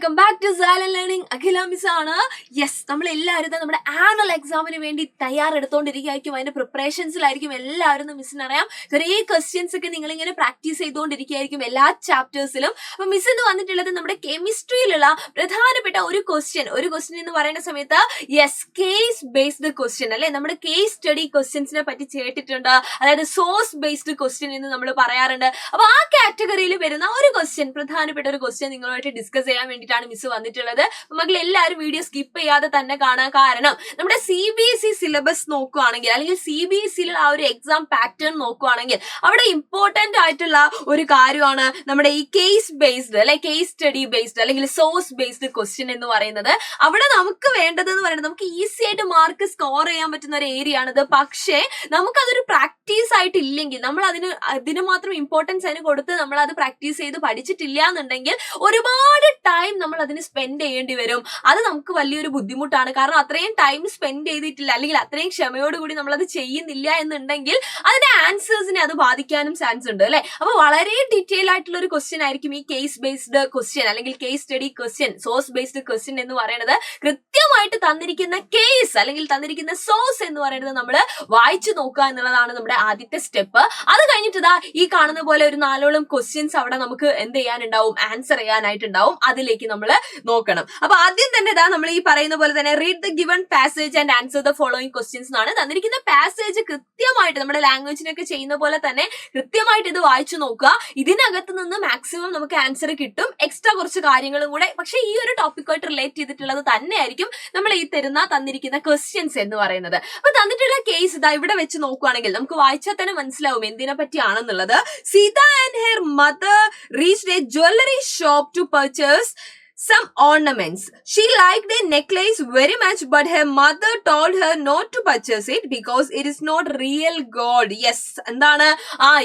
Welcome back to silent learning. Akhila miss ആണ്. Yes, നമ്മൾ എല്ലാവരും നമ്മുടെ ആനുവൽ എക്സാമിന് വേണ്ടി തയ്യാറെടുത്തോണ്ടിരിക്കും. അതിന്റെ പ്രിപ്പറേഷൻസിലായിരിക്കും എല്ലാവരും. മിസ്സിന് അറിയാം, കുറേ ക്വസ്റ്റ്യൻസ് ഒക്കെ നിങ്ങൾ ഇങ്ങനെ പ്രാക്ടീസ് ചെയ്തുകൊണ്ടിരിക്കുകയായിരിക്കും എല്ലാ ചാപ്റ്റേഴ്സിലും. അപ്പൊ മിസ് എന്ന് വന്നിട്ടുള്ളത് നമ്മുടെ കെമിസ്ട്രിയിലുള്ള പ്രധാനപ്പെട്ട ഒരു ക്വസ്റ്റ്യൻ എന്ന് പറയുന്ന സമയത്ത് യെസ്, കേസ് ബേസ്ഡ് ക്വസ്റ്റ്യൻ അല്ലെ. നമ്മുടെ കേസ് സ്റ്റഡി ക്വസ്റ്റ്യൻസിനെ പറ്റി കേട്ടിട്ടുണ്ട്. അതായത് സോഴ്സ് ബേസ്ഡ് ക്വസ്റ്റ്യൻ എന്ന് നമ്മൾ പറയാറുണ്ട്. അപ്പൊ ആ കാറ്റഗറിയിൽ വരുന്ന ഒരു ക്വസ്റ്റ്യൻ, പ്രധാനപ്പെട്ട ഒരു ക്വസ്റ്റ്യൻ നിങ്ങളുമായിട്ട് ഡിസ്കസ് ചെയ്യാൻ വേണ്ടിയിട്ടാണ് മിസ് വന്നിട്ടുള്ളത്. മക്കൾ എല്ലാവരും വീഡിയോ സ്കിപ്പ് ചെയ്യാതെ തന്നെ കാണാൻ. കാരണം നമ്മുടെ CBSE സിലബസ് നോക്കുകയാണെങ്കിൽ, അല്ലെങ്കിൽ CBSEയിലുള്ള ആ ഒരു എക്സാം പാറ്റേൺ നോക്കുകയാണെങ്കിൽ, അവിടെ ഇമ്പോർട്ടന്റ് ആയിട്ടുള്ള ഒരു കാര്യമാണ് നമ്മുടെ ഈ കേസ് ബേസ്ഡ് അല്ലെ, കേസ് സ്റ്റഡി ബേസ്ഡ് അല്ലെങ്കിൽ സോഴ്സ് ബേസ്ഡ് ക്വസ്റ്റ്യൻ എന്ന് പറയുന്നത്. അവിടെ നമുക്ക് വേണ്ടത് എന്ന് പറയുന്നത്, നമുക്ക് ഈസി ആയിട്ട് മാർക്ക് സ്കോർ ചെയ്യാൻ പറ്റുന്ന ഒരു ഏരിയ ആണിത്. പക്ഷേ നമുക്കതൊരു പ്രാക്ടീസ് ആയിട്ട് ഇല്ലെങ്കിൽ, നമ്മൾ അതിന് മാത്രം ഇമ്പോർട്ടൻസ് അതിന് കൊടുത്ത് നമ്മൾ അത് പ്രാക്ടീസ് ചെയ്ത് പഠിച്ചിട്ടില്ല എന്നുണ്ടെങ്കിൽ ഒരുപാട് ടൈം നമ്മൾ അതിന് സ്പെൻഡ് ചെയ്യേണ്ടി വരും. അത് നമുക്ക് വലിയൊരു ബുദ്ധിമുട്ടാണ്. കാരണം അത്രയും ടൈം സ്പെൻഡ് ചെയ്തിട്ടില്ല, അല്ലെങ്കിൽ അത്രയും ക്ഷമയോടുകൂടി നമ്മൾ അത് ചെയ്യുന്നില്ല എന്നുണ്ടെങ്കിൽ അതിന്റെ ആൻസേഴ്സിനെ അത് ബാധിക്കാനും ചാൻസ് ഉണ്ട് അല്ലെ. അപ്പൊ വളരെ ഡീറ്റെയിൽ ആയിട്ടുള്ള ഒരു ക്വസ്റ്റ്യൻ ആയിരിക്കും ഈ കേസ് ബേസ്ഡ് ക്വസ്റ്റ്യൻ അല്ലെങ്കിൽ case study question, source based question എന്ന് പറയുന്നത്. കൃത്യമായിട്ട് തന്നിരിക്കുന്ന കേസ് അല്ലെങ്കിൽ തന്നിരിക്കുന്ന സോഴ്സ് എന്ന് പറയുന്നത് നമ്മൾ വായിച്ചു നോക്കുക എന്നുള്ളതാണ് നമ്മുടെ ആദ്യത്തെ സ്റ്റെപ്പ്. അത് കഴിഞ്ഞിട്ട് ഈ കാണുന്ന പോലെ ഒരു 4ഓളം ക്വസ്റ്റ്യൻസ് അവിടെ നമുക്ക് എന്ത് ചെയ്യാനുണ്ടാവും, ആൻസർ ചെയ്യാനായിട്ടുണ്ടാവും. അതിലേക്ക് നമ്മൾ നോക്കണം. അപ്പൊ ആദ്യം തന്നെ നമ്മൾ ഈ പറയുന്ന പോലെ തന്നെ read the given passage and answer the following questions എന്നാണ് തന്നിരിക്കുന്ന പാസേജ്. കൃത്യമായിട്ട് നമ്മുടെ ലാംഗ്വേജിനൊക്കെ ചെയ്യുന്ന പോലെ തന്നെ കൃത്യമായിട്ട് ഇത് വായിച്ചു നോക്കുക. ഇതിനകത്ത് നിന്ന് മാക്സിമം നമുക്ക് ആൻസർ കിട്ടും. എക്സ്ട്രാ കുറച്ച് കാര്യങ്ങളും കൂടെ, പക്ഷെ ഈ ഒരു ടോപ്പിക്കുമായിട്ട് റിലേറ്റ് ചെയ്തിട്ടുള്ളത് തന്നെയായിരിക്കും നമ്മൾ ഈ തന്നിരിക്കുന്ന ക്വസ്റ്റ്യൻസ് എന്ന് പറയുന്നത്. അപ്പൊ തന്നിട്ടുള്ള കേസ് ഇവിടെ വെച്ച് നോക്കുകയാണെങ്കിൽ നമുക്ക് വായിച്ചാൽ തന്നെ മനസ്സിലാവും എന്തിനെ പറ്റിയാണെന്നുള്ളത്. Sita and her mother reached a jewelry shop to purchase some ornaments. She liked a necklace very much, but her mother told her not to purchase it because it is not real gold. Yes, എന്താണ്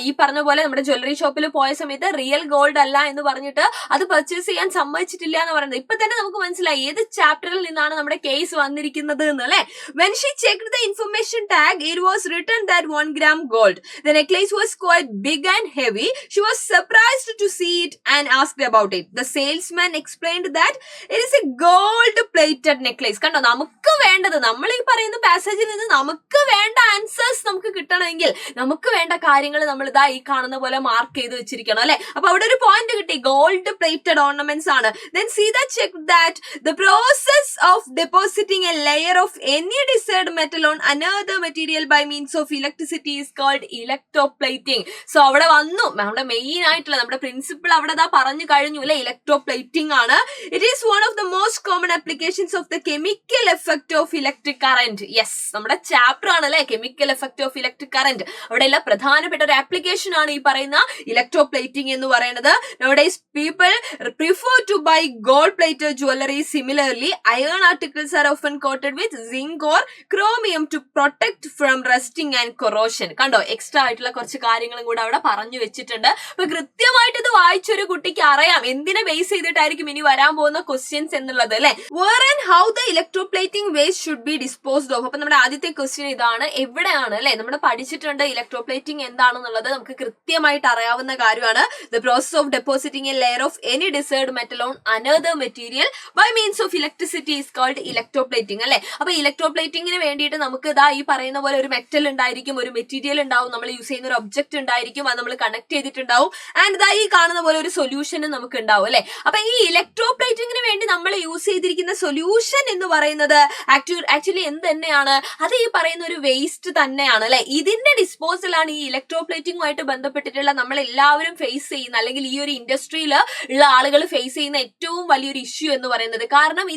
ഈ പറഞ്ഞ പോലെ നമ്മുടെ jewellery ഷോപ്പിൽ പോയ സമയത്ത് real gold അല്ല എന്ന് പറഞ്ഞിട്ട് അത് പർച്ചേസ് ചെയ്യാൻ സമ്മതിച്ചിട്ടില്ല എന്ന് പറയുന്നത്. ഇപ്പൊ തന്നെ നമുക്ക് മനസ്സിലായി ഏത് ചാപ്റ്ററിൽ നിന്നാണ് നമ്മുടെ കേസ് വന്നിരിക്കുന്നത് എന്ന് അല്ലെ. When she checked the information tag, it was written that 1 gram gold. The necklace was quite big and heavy. She was surprised to see it and asked about it. The salesman explained that it is a gold plated necklace. കണ്ടോ, നമുക്ക് വേണ്ടത്, നമ്മൾ ഈ പറയുന്ന പാസേജിൽ നിന്ന് നമുക്ക് വേണ്ട answers നമുക്ക് കിട്ടണമെങ്കിൽ നമുക്ക് വേണ്ട കാര്യങ്ങൾ നമ്മൾ ഈ കാണുന്ന പോലെ മാർക്ക് ചെയ്ത് വെച്ചിരിക്കണം അല്ലെ. അപ്പൊ അവിടെ ഒരു പോയിന്റ് കിട്ടി, ഗോൾഡ് പ്ലേറ്റഡ് ഓർണമെന്റ്സ് ആണ്. Then Sita checked that the process of depositing a layer of any desired metal on another material by means of electricity is called electroplating. So അവിടെ വന്നു നമ്മുടെ മെയിൻ ആയിട്ടുള്ള നമ്മുടെ പ്രിൻസിപ്പിൾ അവിടെ പറഞ്ഞു കഴിഞ്ഞു അല്ലെ. ഇലക്ട്രോപ്ലേറ്റിംഗ് ആണ്. It is one of the most common applications of the chemical effect of electric current. Yes, നമ്മുടെ ചാപ്റ്റർ ആണ് അല്ലെ, chemical effect of electric current. അവിടെയുള്ള പ്രധാനപ്പെട്ട ഒരു ആപ്ലിക്കേഷൻ ആണ് ഈ പറയുന്ന ഇലക്ട്രോപ്ലേറ്റിംഗ് എന്ന് പറയുന്നത്. Nowadays people prefer to buy gold plated jewelry. Similarly, iron articles are often coated with zinc or chromium to protect from rusting and corrosion. കണ്ടോ, extra ആയിട്ടുള്ള കുറച്ച് കാര്യങ്ങളും കൂടെ അവിടെ പറഞ്ഞു വെച്ചിട്ടുണ്ട്. അപ്പൊ കൃത്യമായിട്ട് ഇത് വായിച്ചൊരു കുട്ടിക്ക് അറിയാം എന്തിനെ ബേസ് ചെയ്തിട്ടായിരിക്കും ഇനി വരാൻ പോകുന്ന ക്വസ്റ്റ്യൻസ് എന്നുള്ളത് അല്ലെ. Where and how the electroplating waste should be disposed of. അപ്പൊ നമ്മുടെ ആദ്യത്തെ ക്വസ്റ്റ്യൻ ഇതാണ്, എവിടെയാണ് അല്ലെ. നമ്മൾ പഠിച്ചിട്ടുണ്ട് ഇലക്ട്രോപ്ലേറ്റിംഗ് എന്താണെന്നുള്ളത്, നമുക്ക് കൃത്യമായിട്ട് അറിയാവുന്ന കാര്യമാണ്. The process of depositing a layer of any desired metal on another material by means of electricity is called electroplating അല്ലെ. അപ്പൊ ഇലക്ട്രോപ്ലേറ്റിംഗിന് വേണ്ടിയിട്ട് നമുക്ക് ഈ പറയുന്ന പോലെ ഒരു മെറ്റൽ ഉണ്ടായിരിക്കും, ഒരു മെറ്റീരിയൽ ഉണ്ടാവും, നമ്മൾ യൂസ് ചെയ്യുന്ന ഒരു ഒബ്ജക്ട് ഉണ്ടായിരിക്കും, അത് നമ്മൾ കണക്ട് ചെയ്തിട്ടുണ്ടാവും. ആൻഡ് ഈ കാണുന്ന പോലെ ഒരു സൊല്യൂഷനും നമുക്ക് ഉണ്ടാവും അല്ലെ. അപ്പൊ ഈ ഇലക്ട്രോപ്ലേറ്റിംഗിന് വേണ്ടി നമ്മൾ യൂസ് ചെയ്തിരിക്കുന്ന സൊല്യൂഷൻ എന്ന് പറയുന്നത് ആക്ച്വലി എന്ത് തന്നെയാണ്, അത് ഈ പറയുന്ന ഒരു വേസ്റ്റ് തന്നെയാണ് അല്ലെ. ഇതിന്റെ ഡിസ്പോസൽ ആണ് ഈ ഇലക്ട്രോപ്ലേറ്റിംഗുമായിട്ട് ബന്ധപ്പെട്ടിട്ടുള്ള നമ്മൾ എല്ലാവരും ഫേസ് ചെയ്യുന്ന, അല്ലെങ്കിൽ ഈ ഒരു ഇൻഡസ്ട്രിയിൽ ഉള്ള ആളുകൾ ഫേസ് ചെയ്യുന്ന ഏറ്റവും വലിയൊരു ഇഷ്യൂ എന്ന് പറയുന്നത്. കാരണം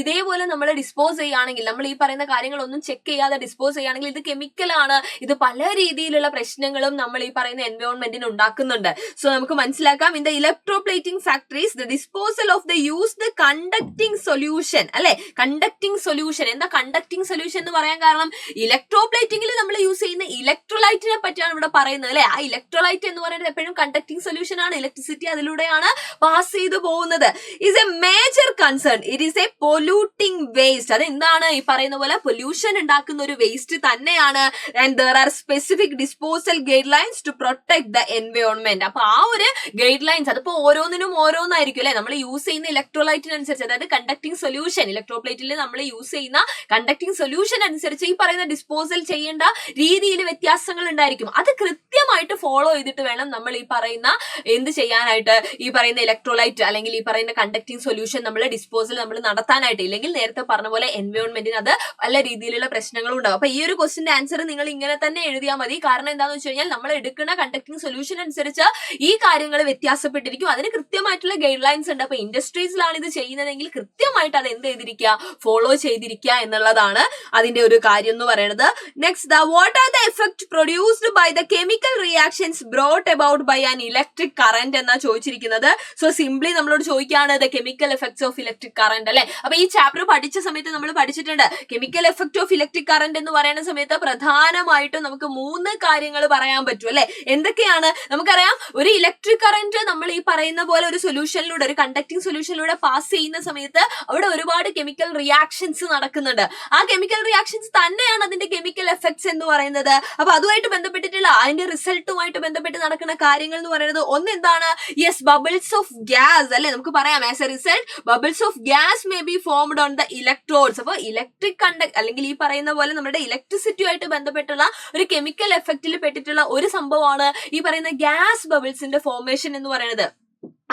ഇതേപോലെ നമ്മൾ ഡിസ്പോസ് ചെയ്യുകയാണെങ്കിൽ, നമ്മൾ ഈ പറയുന്ന കാര്യങ്ങളൊന്നും ചെക്ക് ചെയ്യാതെ ഡിസ്പോസ് ചെയ്യുകയാണെങ്കിൽ ഇത് കെമിക്കലാണ്, ഇത് പല രീതിയിലുള്ള പ്രശ്നങ്ങളും നമ്മൾ ഈ പറയുന്ന എൻവയോൺമെന്റിന് ഉണ്ടാക്കുന്നുണ്ട്. സോ നമുക്ക് മനസ്സിലാക്കാം, in the electroplating factories the disposal of the used conducting solution അല്ലെ. കണ്ടക്ടിങ് സൊല്യൂഷൻ, എന്താ കണ്ടക്ടിങ് സൊല്യൂഷൻ എന്ന് പറയാൻ കാരണം, ഇലക്ട്രോപ്ലേറ്റിംഗിൽ നമ്മൾ യൂസ് ചെയ്യുന്ന ഇലക്ട്രോലൈറ്റിനെ പറ്റിയാണ് ഇവിടെ പറയുന്നത് അല്ലെ. ആ ഇലക്ട്രോലൈറ്റ് എന്ന് പറയുന്നത് എപ്പോഴും കണ്ടക്ടിങ് സൊല്യൂഷൻ ആണ്. ഇലക്ട്രിസിറ്റി അതിലൂടെയാണ് പാസ് ചെയ്തു പോകുന്നത്. Is A major concern. It is A polluting waste. അത് എന്താണ്, ഈ പറയുന്ന പോലെ പൊല്യൂഷൻ ഉണ്ടാക്കുന്ന ഒരു വേസ്റ്റ് തന്നെയാണ്. And there are specific disposal guidelines to protect the environment. അപ്പൊ ആ ഒരു ഗൈഡ് ലൈൻസ് അതിപ്പോ ഓരോന്നിനും ഓരോന്നായിരിക്കും അല്ലെ. നമ്മൾ യൂസ് ചെയ്യുന്ന ഇലക്ട്രോലൈറ്റിനനുസരിച്ച്, അതായത് കണ്ടക്ടിങ് സൊല്യൂഷൻ, ഇലക്ട്രോപ്ലേറ്റിൽ നമ്മൾ യൂസ് ചെയ്യുന്ന കണ്ടക്ടിങ് സൊല്യൂഷൻ അനുസരിച്ച് ഈ പറയുന്ന ഡിസ്പോസൽ ചെയ്യേണ്ട രീതിയിൽ വ്യത്യാസങ്ങൾ ഉണ്ടായിരിക്കും. അത് കൃത്യമായിട്ട് ഫോളോ ചെയ്തിട്ട് വേണം നമ്മൾ ഈ പറയുന്ന എന്ത് ചെയ്യാനായിട്ട്, ഈ പറയുന്ന ഇലക്ട്രോലൈറ്റ് അല്ലെങ്കിൽ ഈ പറയുന്ന കണ്ടക്ടിങ് സൊല്യൂഷൻ നമ്മൾ ഡിസ്പോസൽ നമ്മൾ നടത്താനായിട്ട്. ഇല്ലെങ്കിൽ നേരത്തെ പറഞ്ഞ പോലെ എൻവയോൺമെന്റിന് അത് പല രീതിയിലുള്ള പ്രശ്നങ്ങളും ഉണ്ടാവും. അപ്പൊ ഈ ഒരു ക്വസ്റ്റിന്റെ ആൻസർ നിങ്ങൾ ഇങ്ങനെ തന്നെ എഴുതിയാൽ മതി. കാരണം എന്താണെന്ന് വെച്ച് കഴിഞ്ഞാൽ നമ്മൾ എടുക്കുന്ന കണ്ടക്ടിങ് സൊല്യൂഷൻ അനുസരിച്ച് ഈ കാര്യങ്ങൾ വ്യത്യാസപ്പെട്ടിരിക്കും. അതിന് കൃത്യമായിട്ടുള്ള ഗൈഡ് ലൈൻസ് ഉണ്ട്. അപ്പൊ ഇൻഡസ്ട്രീസിലാണ് ഇത് ചെയ്യുന്നതെങ്കിൽ കൃത്യമായിട്ട് അത് എന്ത് ചെയ്തിരിക്കുക, ഫോളോ ചെയ്തിരിക്കുക എന്നുള്ളതാണ് അതിന്റെ ഒരു കാര്യം എന്ന് പറയുന്നത്. Next, what are the effect produced by the chemical reactions brought about by an electric current എന്നാ ചോദിച്ചിരിക്കുന്നത്. സോ സിംപ്ലി നമ്മളോട് ചോദിക്കുകയാണ് the chemical effects of electric current അല്ലെ. അപ്പൊ ഈ ചാപ്റ്റർ പഠിച്ച സമയത്ത് നമ്മൾ പഠിച്ചിട്ടുണ്ട് chemical effect of electric current എന്ന് പറയുന്ന സമയത്ത് പ്രധാനമായിട്ടും നമുക്ക് 3 കാര്യങ്ങൾ പറയാൻ പറ്റും അല്ലെ. എന്തൊക്കെയാണ് നമുക്കറിയാം? ഒരു ഇലക്ട്രിക് കറന്റ് നമ്മൾ ഈ പറയുന്ന പോലെ ഒരു സൊല്യൂഷനിലൂടെ, ഒരു കണ്ടക്ടിങ് സൊല്യൂഷനിലൂടെ പാസ് ചെയ്യുന്ന സമയത്ത് അവിടെ ഒരുപാട് കെമിക്കൽ റിയാക്ഷൻസ് നടക്കുന്നുണ്ട്. ആ കെമിക്കൽ റിയാക്ഷൻസ് തന്നെയാണ് അതിന്റെ കെമിക്കൽ എഫക്ട്സ് എന്ന് പറയുന്നത്. അപ്പൊ അതുമായിട്ട് ബന്ധപ്പെട്ടിട്ടുള്ള അതിന്റെ റിസൾട്ടുമായിട്ട് ബന്ധപ്പെട്ട് നടക്കുന്ന കാര്യങ്ങൾ എന്ന് പറയുന്നത് ഒന്ന് എന്താണ്? യെസ്, ബബിൾസ് ഓഫ് ഗ്യാസ് അല്ലെ. നമുക്ക് പറയാം as A result bubbles of gas may be formed on the electrodes. അപ്പൊ ഇലക്ട്രിക് കണ്ടക്ട് അല്ലെങ്കിൽ ഈ പറയുന്ന പോലെ നമ്മുടെ ഇലക്ട്രിസിറ്റിയുമായിട്ട് ബന്ധപ്പെട്ടുള്ള ഒരു കെമിക്കൽ എഫക്റ്റിൽ പെട്ടിട്ടുള്ള ഒരു സംഭവമാണ് ഈ പറയുന്ന ഗ്യാസ് ബബിൾസിന്റെ ഫോർമേഷൻ എന്ന് പറയുന്നത്.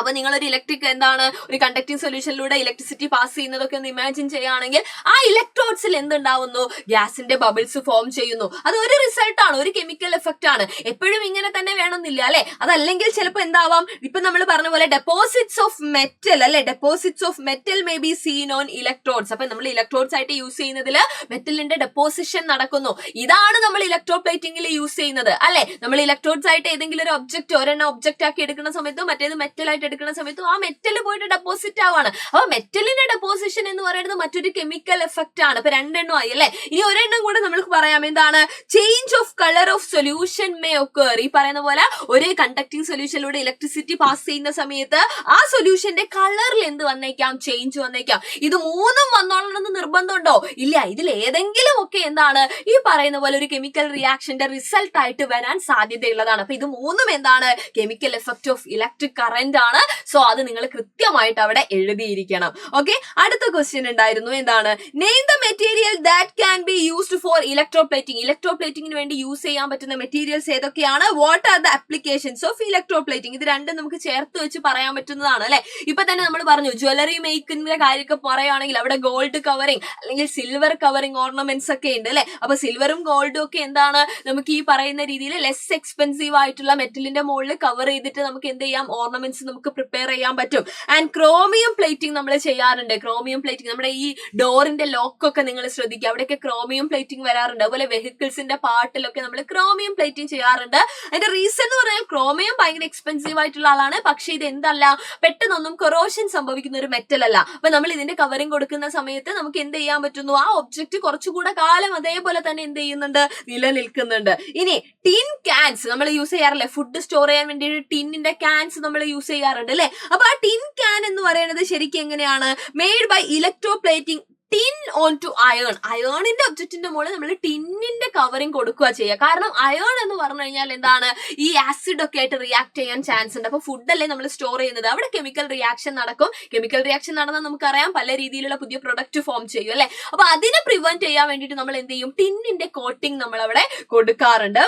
അപ്പൊ നിങ്ങൾ ഒരു ഇലക്ട്രിക് എന്താണ് ഒരു കണ്ടക്ടിങ് സൊല്യൂഷനിലൂടെ ഇലക്ട്രിസിറ്റി പാസ് ചെയ്യുന്നതൊക്കെ ഒന്ന് ഇമാജിൻ ചെയ്യുകയാണെങ്കിൽ ആ ഇലക്ട്രോഡ്സിൽ എന്തുണ്ടാവുന്നു? ഗ്യാസിന്റെ ബബിൾസ് ഫോം ചെയ്യുന്നു. അത് ഒരു റിസൾട്ട് ആണ്, ഒരു കെമിക്കൽ എഫക്റ്റ് ആണ്. എപ്പോഴും ഇങ്ങനെ തന്നെ വേണമെന്നില്ല അല്ലെ. അതല്ലെങ്കിൽ ചിലപ്പോൾ എന്താവാം, ഇപ്പൊ നമ്മൾ പറഞ്ഞ പോലെ ഡെപ്പോസിറ്റ്സ് ഓഫ് മെറ്റൽ അല്ലെ, deposits of metal may be seen on electrodes. അപ്പൊ നമ്മൾ ഇലക്ട്രോഡ്സ് ആയിട്ട് യൂസ് ചെയ്യുന്നതിൽ മെറ്റലിന്റെ ഡെപ്പോസിഷൻ നടക്കുന്നു. ഇതാണ് നമ്മൾ ഇലക്ട്രോപ്ലേറ്റിംഗിൽ യൂസ് ചെയ്യുന്നത് അല്ലെ. നമ്മൾ ഇലക്ട്രോഡ്സ് ആയിട്ട് ഏതെങ്കിലും ഒരു ഒബ്ജക്ട് ഒരെണ്ണം ഒബ്ജക്ട് ആക്കി എടുക്കുന്ന സമയത്ത് മറ്റേത് മെറ്റൽ ആയിട്ട് എടുക്കുന്ന സമയത്തും ആ മെറ്റൽ പോയിട്ട് ഡെപ്പോസിറ്റ് ആവാണ്. അപ്പൊ മെറ്റലിന്റെ ഡെപ്പോസിഷൻ എന്ന് പറയുന്നത് മറ്റൊരു കെമിക്കൽ എഫക്റ്റ് ആണ്. ഇപ്പൊ 2 എണ്ണം ആയി അല്ലെ. ഇനി ഒരെണ്ണം കൂടെ നമുക്ക് പറയാം, എന്താണ്? Change of colour of solution may occur. ഈ പറയുന്ന പോലെ ഒരു കണ്ടക്ടിങ് സൊല്യൂഷനിലൂടെ ഇലക്ട്രിസിറ്റി പാസ് ചെയ്യുന്ന സമയത്ത് ആ സൊല്യൂഷന്റെ കളറിൽ എന്ത് വന്നേക്കാം? ചേഞ്ച് വന്നേക്കാം. ഇത് 3ഉം വന്നോളണമെന്ന് നിർബന്ധമുണ്ടോ? ഇല്ല. ഇതിൽ ഏതെങ്കിലും ഒക്കെ എന്താണ് ഈ പറയുന്ന പോലെ ഒരു കെമിക്കൽ റിയാക്ഷന്റെ റിസൾട്ട് ആയിട്ട് വരാൻ സാധ്യതയുള്ളതാണ്. അപ്പൊ ഇത് 3ഉം എന്താണ്? Chemical effect of electric current ആണ്. സോ അത് നിങ്ങൾ കൃത്യമായിട്ട് അവിടെ എഴുതിയിരിക്കണം. ഓക്കെ, അടുത്ത ക്വസ്റ്റ്യൻ ഉണ്ടായിരുന്നു, എന്താണ്? Name the material that can be used for electroplating. ഇലക്ട്രോപ്ലേറ്റിംഗിന് വേണ്ടി യൂസ് ചെയ്യാൻ പറ്റുന്ന മെറ്റീരിയൽസ് ഏതൊക്കെയാണ്? What are the applications of electroplating. ഇത് രണ്ടും നമുക്ക് ചേർത്ത് വെച്ച് പറയാൻ പറ്റുന്നതാണ് അല്ലെ. ഇപ്പൊ തന്നെ നമ്മൾ പറഞ്ഞു ജ്വല്ലറി മേക്കിന്റെ കാര്യമൊക്കെ പറയുകയാണെങ്കിൽ അവിടെ ഗോൾഡ് കവറിങ് അല്ലെങ്കിൽ സിൽവർ കവറിങ് ഓർണമെന്റ്സ് ഒക്കെ ഉണ്ട് അല്ലെ. അപ്പൊ സിൽവറും ഗോൾഡും ഒക്കെ എന്താണ് നമുക്ക് ഈ പറയുന്ന രീതിയിൽ ലെസ് എക്സ്പെൻസീവ് ആയിട്ടുള്ള മെറ്റലിന്റെ മുകളിൽ കവർ ചെയ്തിട്ട് നമുക്ക് എന്ത് ചെയ്യാം? ഓർണമെന്റ്സ് നമുക്ക് പ്രിപ്പയർ ചെയ്യാൻ പറ്റും. ആൻഡ് ക്രോമിയം പ്ലേറ്റിംഗ് നമ്മൾ ചെയ്യാറുണ്ട്. ക്രോമിയം പ്ലേറ്റിംഗ് നമ്മുടെ ഈ ഡോറിന്റെ ലോക്കൊക്കെ നിങ്ങൾ ശ്രദ്ധിക്കുക, അവിടെയൊക്കെ ക്രോമിയം പ്ലേറ്റിംഗ് വരാറുണ്ട്. അതുപോലെ വെഹിക്കിൾസിന്റെ പാർട്ടിലൊക്കെ നമ്മൾ ക്രോമിയം പ്ലേറ്റിംഗ് ചെയ്യാറുണ്ട്. അതിന്റെ റീസൺ എന്ന് പറഞ്ഞാൽ ക്രോമിയം ഭയങ്കര എക്സ്പെൻസീവ് ആയിട്ടുള്ള ആളാണ്. പക്ഷെ ഇത് എന്തല്ല, പെട്ടെന്നൊന്നും കൊറോഷൻ സംഭവിക്കുന്ന ഒരു മെറ്റൽ അല്ല. അപ്പൊ നമ്മൾ ഇതിന്റെ കവറിങ് കൊടുക്കുന്ന സമയത്ത് നമുക്ക് എന്ത് ചെയ്യാൻ പറ്റുന്നു? ആ ഒബ്ജക്റ്റ് കുറച്ചുകൂടെ കാലം അതേപോലെ തന്നെ എന്ത് ചെയ്യുന്നുണ്ട്? നിലനിൽക്കുന്നുണ്ട്. ഇനി ടിൻ ക്യാൻസ് നമ്മൾ യൂസ് ചെയ്യാറില്ലേ, ഫുഡ് സ്റ്റോർ ചെയ്യാൻ വേണ്ടി ടിന്നിന്റെ ക്യാൻസ് നമ്മൾ യൂസ് ചെയ്യാറുണ്ട് അല്ലെ. അപ്പൊ ആ ടിൻ ക്യാൻ എന്ന് പറയുന്നത് ശരിക്കും എങ്ങനെയാണ്? Made by electroplating tin on to iron. അയേണിന്റെ ഒബ്ജക്റ്റിന്റെ മുകളിൽ നമ്മൾ ടിന്നിന്റെ കവറിങ് കൊടുക്കുക ചെയ്യുക. കാരണം അയേൺ എന്ന് പറഞ്ഞു കഴിഞ്ഞാൽ എന്താണ്? ഈ ആസിഡ് ഒക്കെ ആയിട്ട് റിയാക്ട് ചെയ്യാൻ ചാൻസ് ഉണ്ട്. അപ്പൊ ഫുഡ് അല്ലേ നമ്മൾ സ്റ്റോർ ചെയ്യുന്നത്, അവിടെ കെമിക്കൽ റിയാക്ഷൻ നടക്കും. കെമിക്കൽ റിയാക്ഷൻ നടന്നാൽ നമുക്കറിയാം പല രീതിയിലുള്ള പുതിയ പ്രൊഡക്റ്റ് ഫോം ചെയ്യും അല്ലെ. അപ്പൊ അതിനെ പ്രിവെന്റ് ചെയ്യാൻ വേണ്ടിയിട്ട് നമ്മൾ എന്ത് ചെയ്യും? ടിന്നിന്റെ കോട്ടിംഗ് നമ്മൾ അവിടെ കൊടുക്കാറുണ്ട്.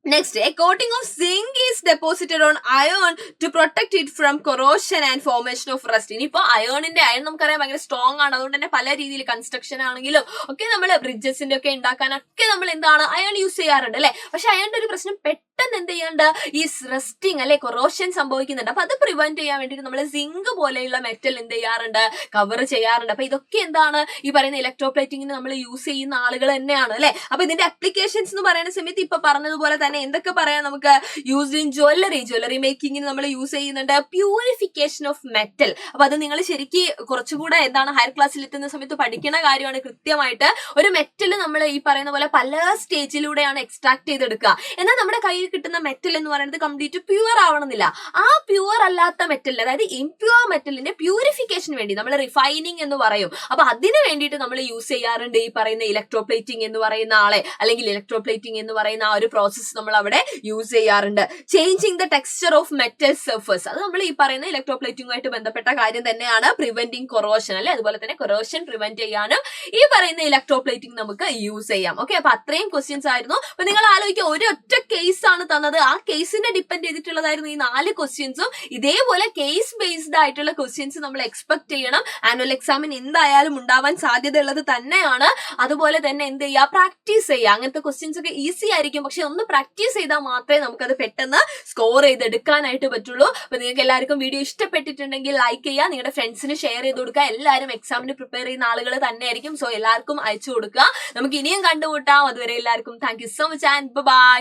Next, a coating of zinc is deposited on iron to protect it from corrosion and formation of rust. ഇനിയിപ്പോ അയേണിന്റെ അയൺ നമുക്കറിയാം ഭയങ്കര സ്ട്രോങ് ആണ്. അതുകൊണ്ട് തന്നെ പല രീതിയിൽ കൺസ്ട്രക്ഷൻ ആണെങ്കിലും ഒക്കെ നമ്മൾ ബ്രിഡ്ജസിന്റെ ഒക്കെ ഉണ്ടാക്കാനൊക്കെ നമ്മൾ എന്താണ് അയൺ യൂസ് ചെയ്യാറുണ്ട് അല്ലെ. പക്ഷെ അയണിന്റെ ഒരു പ്രശ്നം പെട്ടെന്ന് എന്ത് ചെയ്യാണ്ട് ഈ റസ്റ്റിംഗ് അല്ലെ, കൊറോഷൻ സംഭവിക്കുന്നുണ്ട്. അപ്പൊ അത് പ്രിവെന്റ് ചെയ്യാൻ വേണ്ടിയിട്ട് നമ്മൾ സിങ്ക് പോലെയുള്ള മെറ്റൽ എന്ത് ചെയ്യാറുണ്ട്? കവർ ചെയ്യാറുണ്ട്. അപ്പൊ ഇതൊക്കെ എന്താണ് ഈ പറയുന്ന ഇലക്ട്രോപ്ലേറ്റിംഗിന് നമ്മൾ യൂസ് ചെയ്യുന്ന ആളുകൾ തന്നെയാണ് അല്ലെ. അപ്പൊ ഇതിന്റെ അപ്ലിക്കേഷൻസ് എന്ന് പറയുന്ന സമയത്ത് ഇപ്പൊ പറഞ്ഞതുപോലെ തന്നെ എന്തൊക്കെ പറയാം നമുക്ക്? യൂസ്ഡ് ഇൻ ജ്വല്ലറി മേക്കിങ്ങിന് നമ്മൾ യൂസ് ചെയ്യുന്നുണ്ട്. Purification of metal. അപ്പൊ അത് നിങ്ങൾ ശരിക്കും കുറച്ചുകൂടെ എന്താണ് ഹയർ ക്ലാസ്സിൽ എത്തുന്ന സമയത്ത് പഠിക്കുന്ന കാര്യമാണ്. കൃത്യമായിട്ട് ഒരു മെറ്റൽ നമ്മൾ ഈ പറയുന്ന പോലെ പല സ്റ്റേജിലൂടെയാണ് എക്സ്ട്രാക്ട് ചെയ്തെടുക്കുക. എന്നാൽ നമ്മുടെ കയ്യിൽ നമുക്ക് കിട്ടുന്ന മെറ്റൽ എന്ന് പറയുന്നത് കംപ്ലീറ്റ് പ്യുവർ ആവണമെന്നില്ല. ആ പ്യുവർ അല്ലാത്ത മെറ്റൽ, അതായത് ഇംപ്യുവർ മെറ്റലിന്റെ പ്യൂരിഫിക്കേഷന് വേണ്ടി നമ്മൾ റിഫൈനിങ് എന്ന് പറയും. അപ്പൊ അതിന് വേണ്ടിയിട്ട് നമ്മൾ യൂസ് ചെയ്യാറുണ്ട് ഈ പറയുന്ന ഇലക്ട്രോപ്ലേറ്റിംഗ് എന്ന് പറയുന്ന ആളെ, അല്ലെങ്കിൽ ഇലക്ട്രോപ്ലേറ്റിംഗ് എന്ന് പറയുന്ന ആ ഒരു പ്രോസസ്സ് നമ്മൾ അവിടെ യൂസ് ചെയ്യാറുണ്ട്. Changing the texture of metal surface, അത് നമ്മൾ ഈ പറയുന്ന ഇലക്ട്രോപ്ലേറ്റിംഗുമായിട്ട് ബന്ധപ്പെട്ട കാര്യം തന്നെയാണ്. പ്രിവെന്റിങ് കൊറോഷൻ അല്ലെ, അതുപോലെ തന്നെ കൊറോഷൻ പ്രിവെന്റ് ചെയ്യാനും ഈ പറയുന്ന ഇലക്ട്രോപ്ലേറ്റിംഗ് നമുക്ക് യൂസ് ചെയ്യാം. ഓക്കെ, അപ്പൊ അത്രയും ക്വസ്റ്റ്യൻസ് ആയിരുന്നു. അപ്പൊ നിങ്ങൾ ആലോചിക്കുക, ഒരൊറ്റ കേസ് ആണ് തന്നത്, ആ കേസിനെ ഡിപ്പെൻഡ് ചെയ്തിട്ടുള്ളതായിരുന്നു ഈ 4 ക്വസ്റ്റ്യൻസും. ഇതേപോലെ കേസ് ബേസ്ഡ് ആയിട്ടുള്ള ക്വസ്റ്റ്യൻസ് നമ്മൾ എക്സ്പെക്ട് ചെയ്യണം. ആനുവൽ എക്സാമിന് എന്തായാലും ഉണ്ടാവാൻ സാധ്യത ഉള്ളത് തന്നെയാണ്. അതുപോലെ തന്നെ എന്ത് ചെയ്യുക, പ്രാക്ടീസ് ചെയ്യുക. അങ്ങനത്തെ ക്വസ്റ്റ്യൻസ് ഒക്കെ ഈസി ആയിരിക്കും, പക്ഷെ ഒന്ന് പ്രാക്ടീസ് ചെയ്താൽ മാത്രമേ നമുക്കത് പെട്ടെന്ന് സ്കോർ ചെയ്തെടുക്കാനായിട്ട് പറ്റുള്ളൂ. അപ്പൊ നിങ്ങൾക്ക് എല്ലാവർക്കും വീഡിയോ ഇഷ്ടപ്പെട്ടിട്ടുണ്ടെങ്കിൽ ലൈക്ക് ചെയ്യുക, നിങ്ങളുടെ ഫ്രണ്ട്സിന് ഷെയർ ചെയ്ത് കൊടുക്കുക. എല്ലാവരും എക്സാമിന് പ്രിപ്പയർ ചെയ്യുന്ന ആളുകൾ തന്നെയായിരിക്കും, സോ എല്ലാവർക്കും അയച്ചു കൊടുക്കുക. നമുക്ക് ഇനിയും കണ്ടുമുട്ടാം. അതുവരെ എല്ലാവർക്കും thank you so much and by.